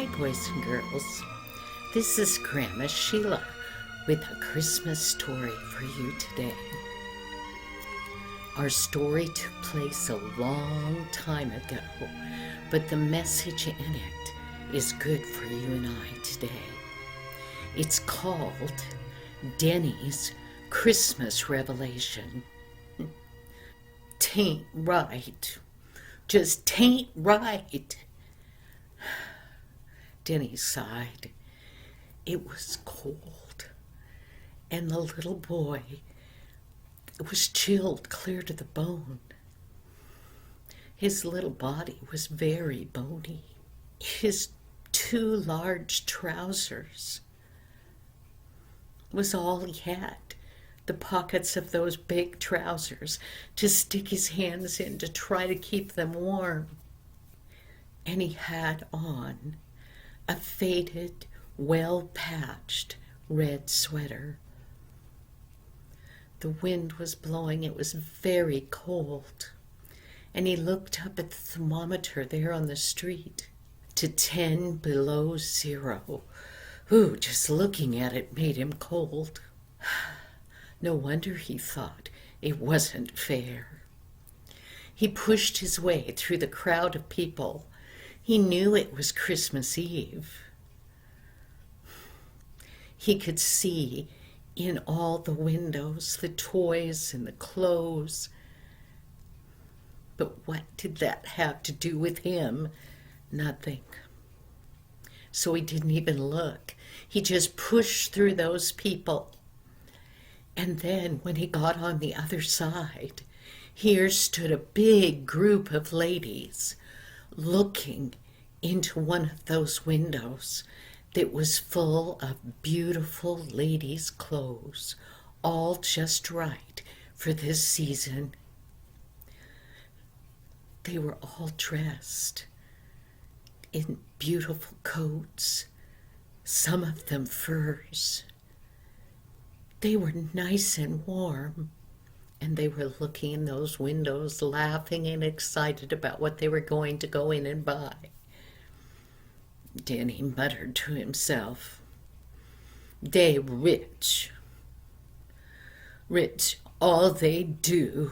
Hi, boys and girls. This is Grandma Sheilla with a Christmas story for you today. Our story took place a long time ago, but the message in it is good for you and I today. It's called Denny's Christmas Revelation. Tain't right. Just tain't right. Denny sighed. It was cold, and the little boy was chilled clear to the bone. His little body was very bony. His two large trousers was all he had, the pockets of those big trousers to stick his hands in to try to keep them warm. And he had on a faded, well-patched red sweater. The wind was blowing. It was very cold. And he looked up at the thermometer there on the street to 10 below zero. Ooh, just looking at it made him cold. No wonder he thought it wasn't fair. He pushed his way through the crowd of people. He knew it was Christmas Eve. He could see in all the windows the toys and the clothes. But what did that have to do with him? Nothing. So he didn't even look. He just pushed through those people. And then when he got on the other side, here stood a big group of ladies looking into one of those windows that was full of beautiful ladies' clothes, all just right for this season. They were all dressed in beautiful coats, some of them furs. They were nice and warm, and they were looking in those windows, laughing and excited about what they were going to go in and buy. Denny muttered to himself, "They rich. Rich, all they do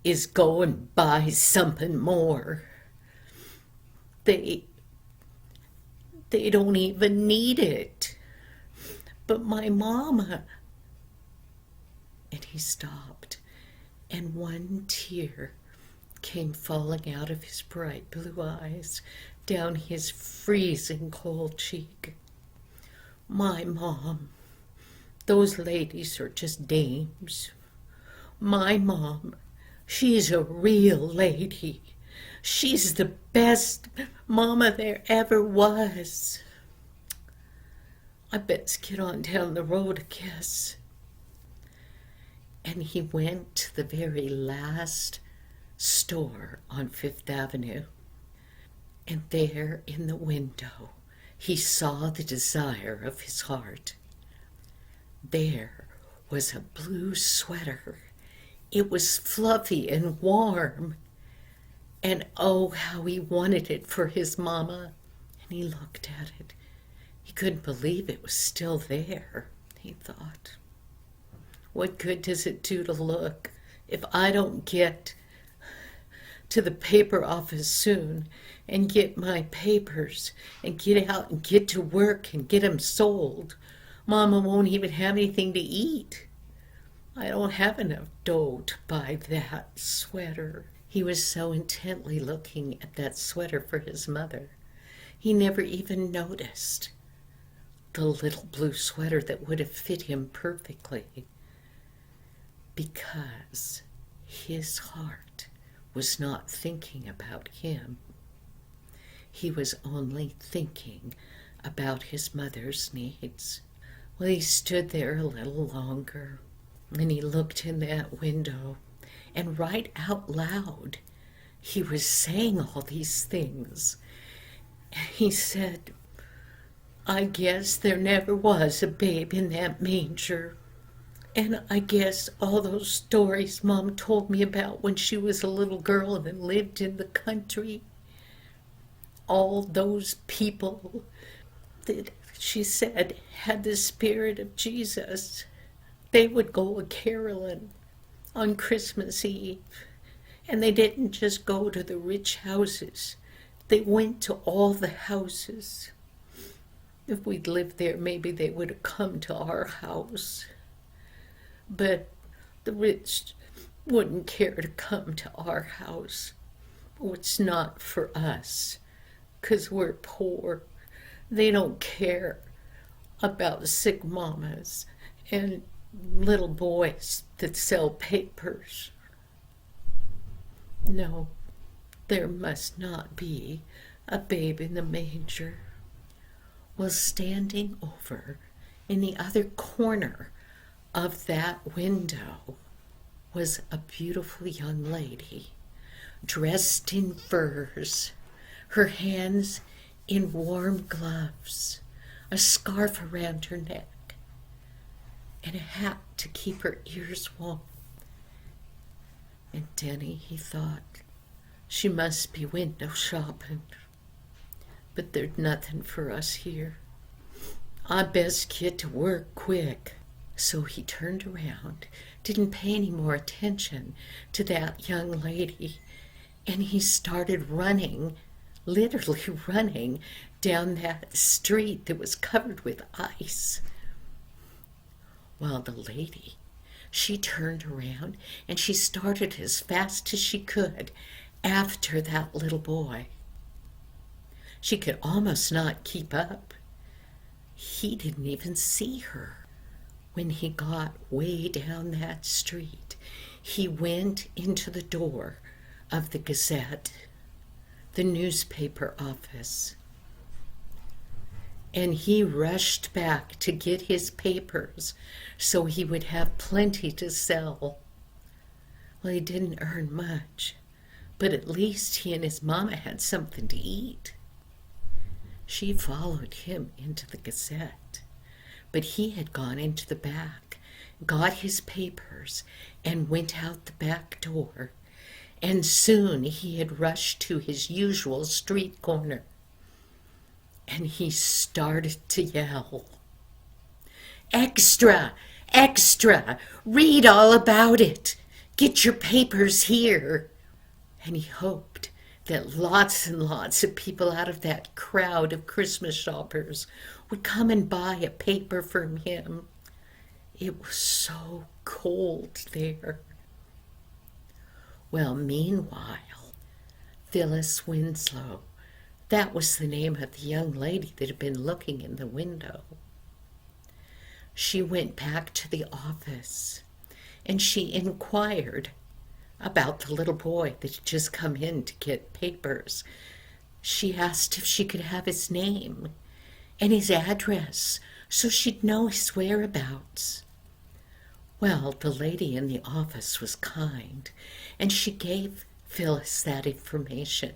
is go and buy something more. They don't even need it. But my mama..." And he stopped, and one tear came falling out of his bright blue eyes, down his freezing cold cheek. My mom, those ladies are just dames. My mom, she's a real lady. She's the best mama there ever was. I best get on down the road, I guess. And he went to the very last store on Fifth Avenue. And there in the window, he saw the desire of his heart. There was a blue sweater. It was fluffy and warm. And oh, how he wanted it for his mama. And he looked at it. He couldn't believe it was still there, he thought. What good does it do to look if I don't get to the paper office soon and get my papers and get out and get to work and get them sold? Mama won't even have anything to eat. I don't have enough dough to buy that sweater. He was so intently looking at that sweater for his mother, he never even noticed the little blue sweater that would have fit him perfectly, because his heart was not thinking about him. He was only thinking about his mother's needs. Well, he stood there a little longer, and he looked in that window, and right out loud, he was saying all these things. He said, "I guess there never was a babe in that manger. And I guess all those stories Mom told me about when she was a little girl and lived in the country, all those people that she said had the Spirit of Jesus, they would go a caroling on Christmas Eve. And they didn't just go to the rich houses. They went to all the houses. If we'd lived there, maybe they would have come to our house. But the rich wouldn't care to come to our house. It's not for us, 'cause we're poor. They don't care about sick mamas and little boys that sell papers. No, there must not be a babe in the manger. Well, standing over in the other corner of that window was a beautiful young lady, dressed in furs, her hands in warm gloves, a scarf around her neck, and a hat to keep her ears warm. And Denny, he thought, she must be window shopping. But there's nothing for us here. I best get to work quick. So he turned around, didn't pay any more attention to that young lady, and he started running, literally running, down that street that was covered with ice. Well, the lady, she turned around and she started as fast as she could after that little boy. She could almost not keep up. He didn't even see her. When he got way down that street, he went into the door of the Gazette, the newspaper office, and he rushed back to get his papers so he would have plenty to sell. Well, he didn't earn much, but at least he and his mama had something to eat. She followed him into the Gazette, but he had gone into the back, got his papers, and went out the back door, and soon he had rushed to his usual street corner, and he started to yell, "Extra! Extra! Read all about it! Get your papers here!" And he hoped that lots and lots of people out of that crowd of Christmas shoppers would come and buy a paper from him. It was so cold there. Well, meanwhile, Phyllis Winslow, that was the name of the young lady that had been looking in the window. She went back to the office and she inquired about the little boy that had just come in to get papers. She asked if she could have his name and his address so she'd know his whereabouts. Well, the lady in the office was kind, and she gave Phyllis that information.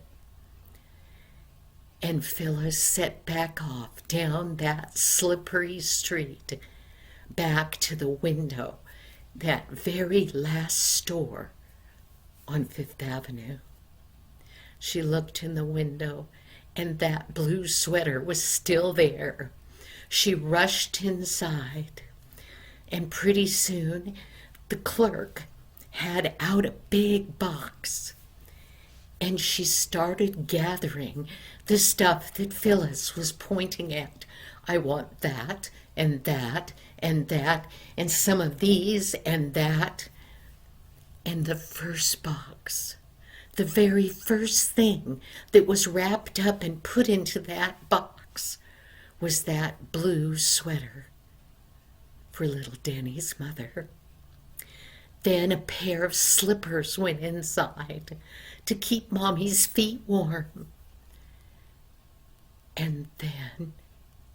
And Phyllis set back off down that slippery street, back to the window, that very last store on Fifth Avenue. She looked in the window, and that blue sweater was still there. She rushed inside, and pretty soon the clerk had out a big box, and she started gathering the stuff that Phyllis was pointing at. I want that, and that, and that, and some of these, and that. And the first box, the very first thing that was wrapped up and put into that box was that blue sweater for little Denny's mother. Then a pair of slippers went inside to keep Mommy's feet warm. And then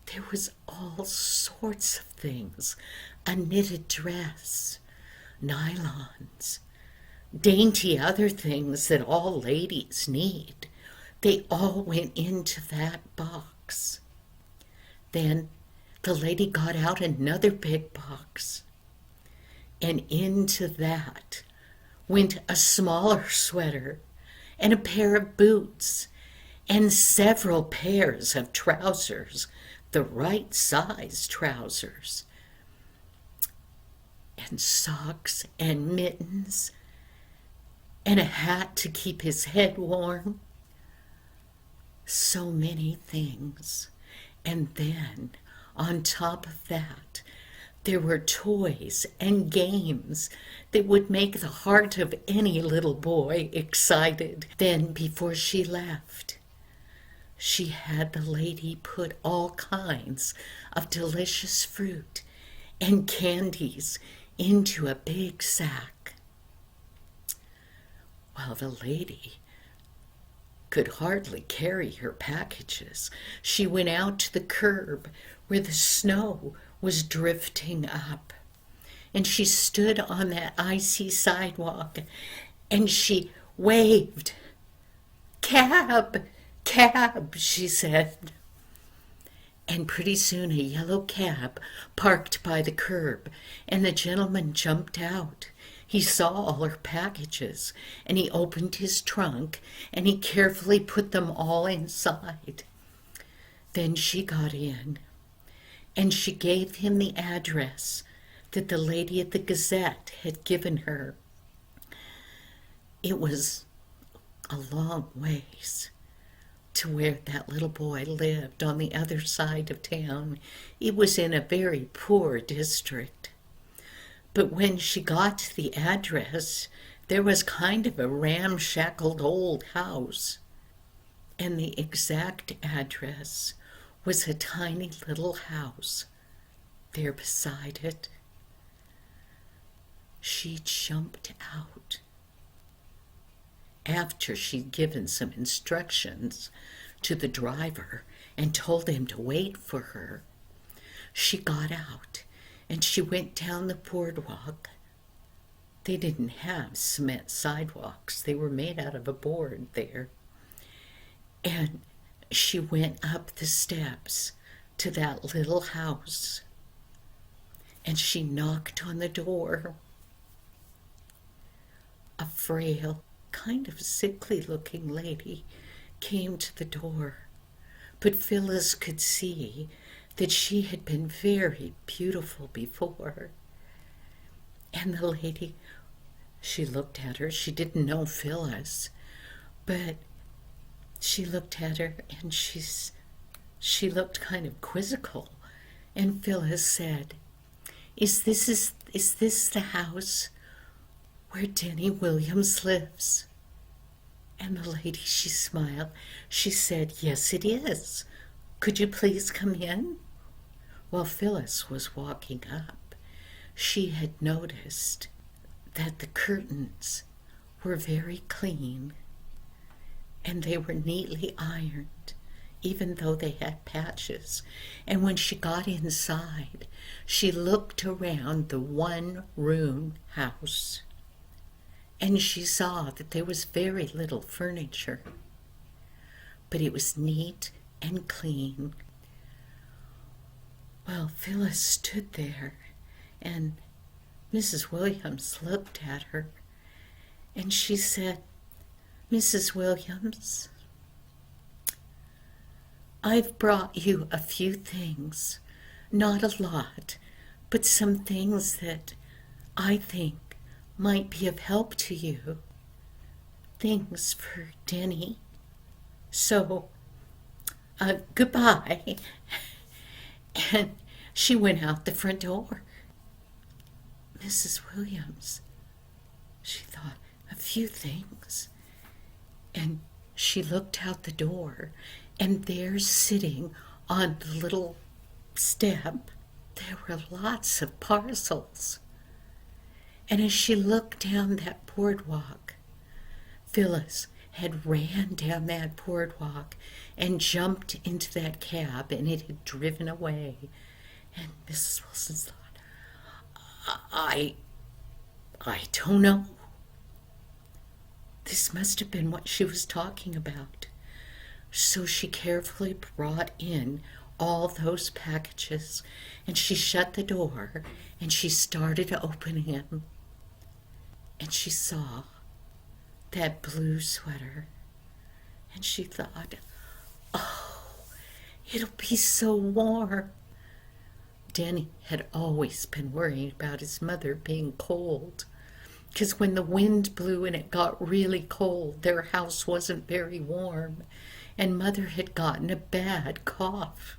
there was all sorts of things, a knitted dress, nylons, dainty other things that all ladies need. They all went into that box. Then the lady got out another big box, and into that went a smaller sweater and a pair of boots and several pairs of trousers, the right size trousers, and socks and mittens, and a hat to keep his head warm. So many things. And then, on top of that, there were toys and games that would make the heart of any little boy excited. Then, before she left, she had the lady put all kinds of delicious fruit and candies into a big sack. Well, the lady could hardly carry her packages. She went out to the curb where the snow was drifting up, and she stood on that icy sidewalk, and she waved. "Cab, cab," she said. And pretty soon a yellow cab parked by the curb, and the gentleman jumped out. He saw all her packages, and he opened his trunk, and he carefully put them all inside. Then she got in, and she gave him the address that the lady at the Gazette had given her. It was a long ways to where that little boy lived on the other side of town. It was in a very poor district. But when she got to the address, there was kind of a ramshackle old house. And the exact address was a tiny little house there beside it. She jumped out after she'd given some instructions to the driver and told him to wait for her. She got out and she went down the boardwalk. They didn't have cement sidewalks. They were made out of a board there. And she went up the steps to that little house, and she knocked on the door. A frail, kind of sickly-looking lady came to the door, but Phyllis could see that she had been very beautiful before. And the lady, she looked at her. She didn't know Phyllis, but she looked at her, and she looked kind of quizzical. And Phyllis said, Is this the house where Denny Williams lives?" And the lady, she smiled. She said, "Yes, it is. Could you please come in?" While Phyllis was walking up, she had noticed that the curtains were very clean, and they were neatly ironed, even though they had patches. And when she got inside, she looked around the one-room house, and she saw that there was very little furniture, but it was neat and clean. Well, Phyllis stood there, and Mrs. Williams looked at her, and she said, "Mrs. Williams, I've brought you a few things, not a lot, but some things that I think might be of help to you. Things for Denny. So, goodbye." And she went out the front door. Mrs. Williams, she thought, a few things. And she looked out the door, and there, sitting on the little step, there were lots of parcels. And as she looked down that boardwalk, Phyllis had ran down that boardwalk and jumped into that cab, and it had driven away. And Mrs. Wilson thought, I don't know. This must have been what she was talking about. So she carefully brought in all those packages, and she shut the door, and she started opening them. And she saw that blue sweater, and she thought, Oh, it'll be so warm. Denny had always been worried about his mother being cold, because when the wind blew and it got really cold, their house wasn't very warm, and Mother had gotten a bad cough.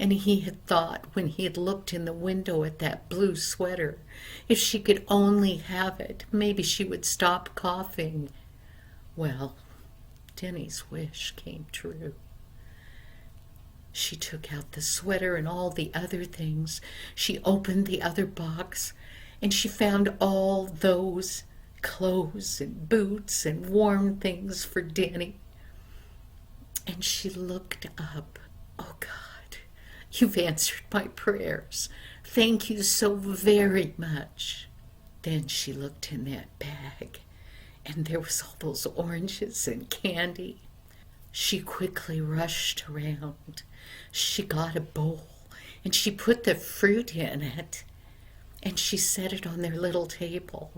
And he had thought, when he had looked in the window at that blue sweater, if she could only have it, maybe she would stop coughing. Well, Denny's wish came true. She took out the sweater and all the other things. She opened the other box, and she found all those clothes and boots and warm things for Denny. And she looked up. Oh, God, you've answered my prayers. Thank you so very much. Then she looked in that bag, and there was all those oranges and candy. She quickly rushed around. She got a bowl, and she put the fruit in it, and she set it on their little table.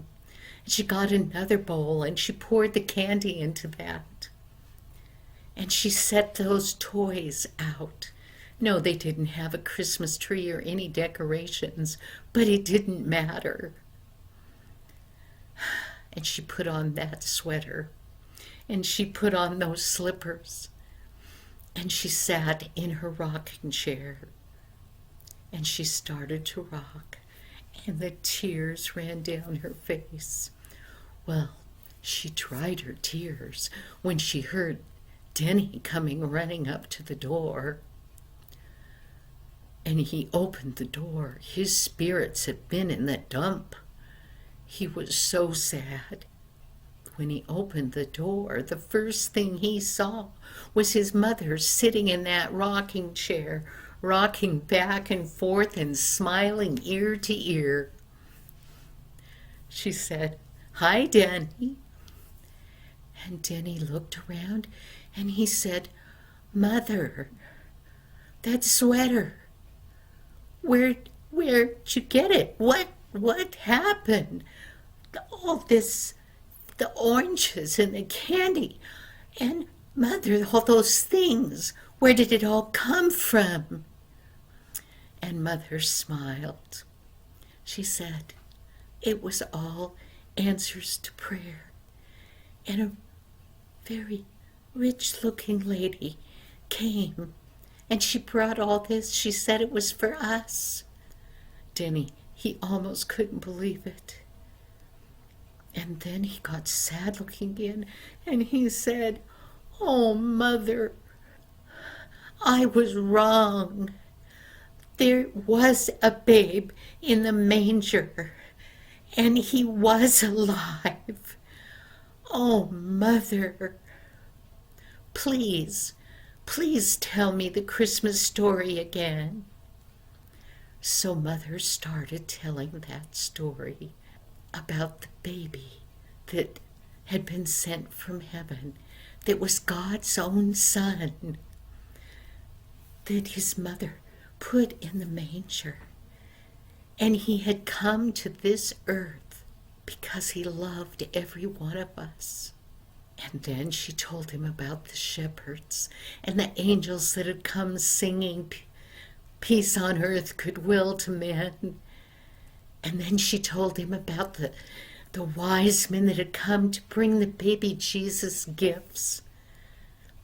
And she got another bowl, and she poured the candy into that. And she set those toys out. No, they didn't have a Christmas tree or any decorations, but it didn't matter. And she put on that sweater, and she put on those slippers, and she sat in her rocking chair, and she started to rock, and the tears ran down her face. Well, she dried her tears when she heard Denny coming running up to the door. And he opened the door. His spirits had been in the dump. He was so sad. When he opened the door, the first thing he saw was his mother sitting in that rocking chair, rocking back and forth and smiling ear to ear. She said, "Hi, Denny." And Denny looked around and he said, "Mother, that sweater, where'd you get it? What happened? All this, the oranges and the candy, and Mother, all those things, where did it all come from?" And Mother smiled. She said, "It was all answers to prayer." And a very rich-looking lady came, and she brought all this. She said it was for us. Denny, he almost couldn't believe it. And then he got sad looking again, and he said, "Oh, Mother, I was wrong. There was a babe in the manger, and he was alive. Oh, Mother, please tell me the Christmas story again." So Mother started telling that story about the baby that had been sent from heaven, that was God's own son, that his mother put in the manger. And he had come to this earth because he loved every one of us. And then she told him about the shepherds and the angels that had come singing peace on earth, goodwill to men. And then she told him about the wise men that had come to bring the baby Jesus gifts,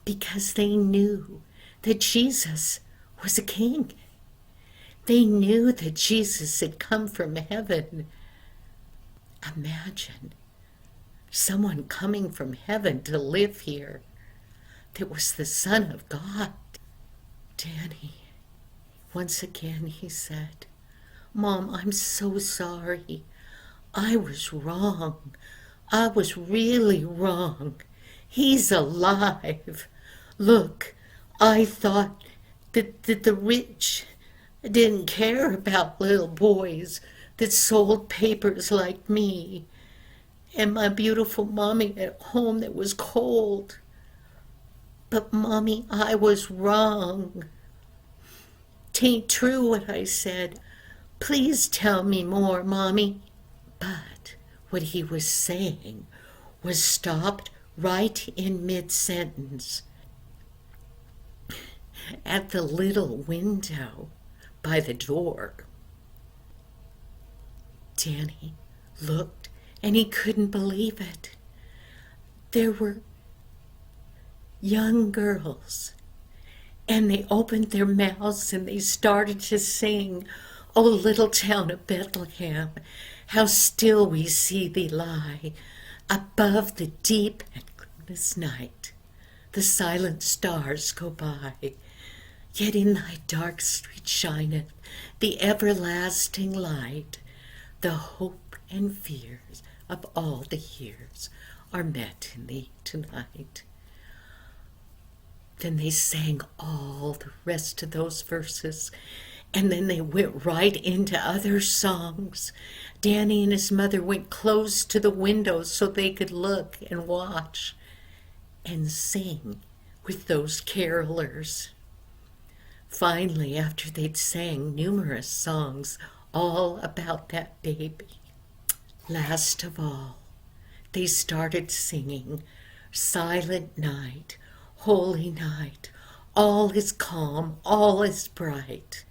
because they knew that Jesus was a king. They knew that Jesus had come from heaven. Imagine someone coming from heaven to live here that was the Son of God. Denny, once again he said, "Mom, I'm so sorry. I was wrong. I was really wrong. He's alive. Look, I thought that the rich didn't care about little boys that sold papers like me, and my beautiful mommy at home that was cold. But, Mommy, I was wrong. 'Tain't true what I said. Please tell me more, Mommy." But what he was saying was stopped right in mid-sentence. at the little window by the door. Denny looked and he couldn't believe it. There were young girls, and they opened their mouths and they started to sing, "O little town of Bethlehem, how still we see thee lie, above the deep and gloomless night. The silent stars go by, yet in thy dark street shineth the everlasting light. The hope and fears of all the years are met in thee tonight." Then they sang all the rest of those verses, and then they went right into other songs. Danny and his mother went close to the windows so they could look and watch and sing with those carolers. Finally, after they'd sang numerous songs all about that baby, last of all, they started singing, "Silent night, holy night, all is calm, all is bright."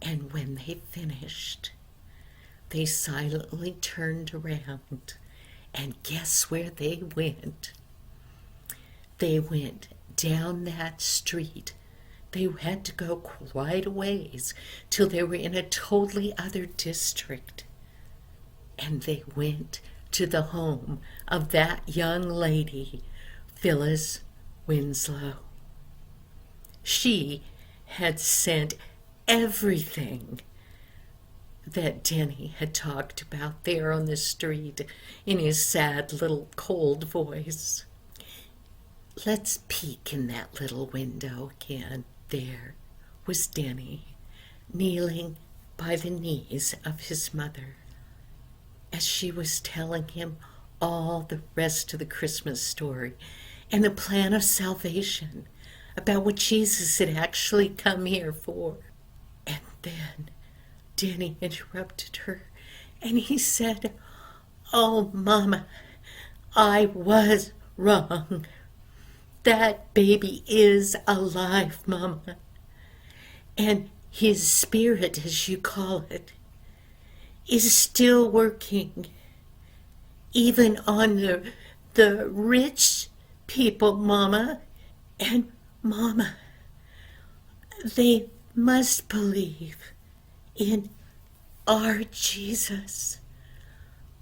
And when they finished, they silently turned around, and guess where they went? They went down that street. They had to go quite a ways till they were in a totally other district. And they went to the home of that young lady, Phyllis Winslow. She had sent everything that Denny had talked about there on the street in his sad little cold voice. Let's peek in that little window again. There was Denny, kneeling by the knees of his mother, as she was telling him all the rest of the Christmas story and the plan of salvation, about what Jesus had actually come here for. And then Denny interrupted her, and he said, "Oh, Mama, I was wrong. That baby is alive, Mama. And his spirit, as you call it, is still working, even on the rich people, Mama. And Mama, they must believe in our Jesus,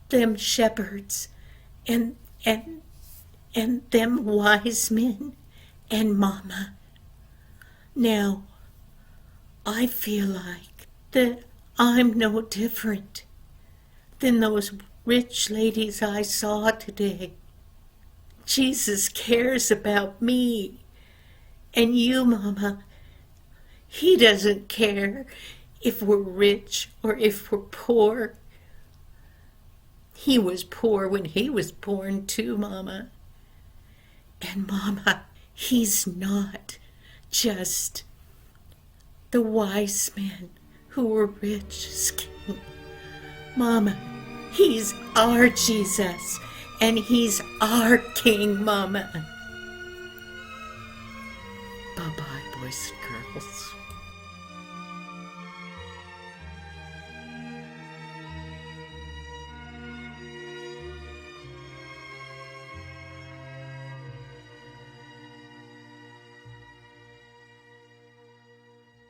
them shepherds and them wise men, and Mama. Now, I feel like that I'm no different than those rich ladies I saw today. Jesus cares about me and you, Mama. He doesn't care if we're rich or if we're poor. He was poor when he was born too, Mama. And Mama, he's not just the wise men who were rich as king. Mama, he's our Jesus, and he's our King, Mama. Bye-bye, boys and girls.